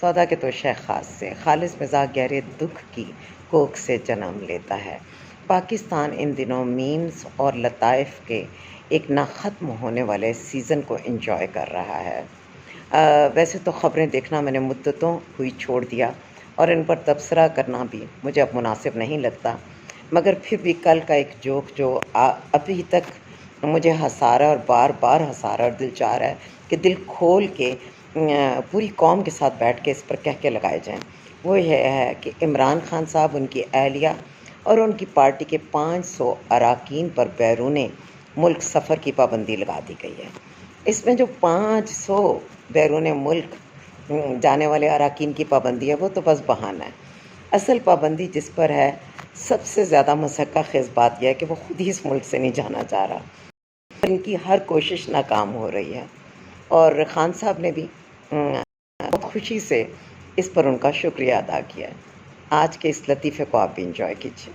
سودا کے تو شیخ خاص سے خالص مزاج گہرے دکھ کی کوکھ سے جنم لیتا ہے۔ پاکستان ان دنوں میمز اور لطائف کے ایک نہ ختم ہونے والے سیزن کو انجوائے کر رہا ہے۔ ویسے تو خبریں دیکھنا میں نے مدتوں ہوئی چھوڑ دیا اور ان پر تبصرہ کرنا بھی مجھے اب مناسب نہیں لگتا، مگر پھر بھی کل کا ایک جوک جو ابھی تک مجھے ہنسا رہا ہے اور بار بار ہنسا رہا ہے اور دل چاہ رہا ہے کہ دل کھول کے پوری قوم کے ساتھ بیٹھ کے اس پر کہہ کے لگائے جائیں، وہ یہ ہے کہ عمران خان صاحب، ان کی اہلیہ اور ان کی پارٹی کے 500 اراکین پر بیرون ملک سفر کی پابندی لگا دی گئی ہے۔ اس میں جو 500 بیرون ملک جانے والے اراکین کی پابندی ہے وہ تو بس بہانہ ہے۔ اصل پابندی جس پر ہے، سب سے زیادہ مسقہ خیز بات یہ ہے کہ وہ خود ہی اس ملک سے نہیں جانا چاہ رہا، ان کی ہر کوشش ناکام ہو رہی ہے، اور خان صاحب نے بھی بہت خوشی سے اس پر ان کا شکریہ ادا کیا ہے۔ آج کے اس لطیفے کو آپ بھی انجوائے کیجیے۔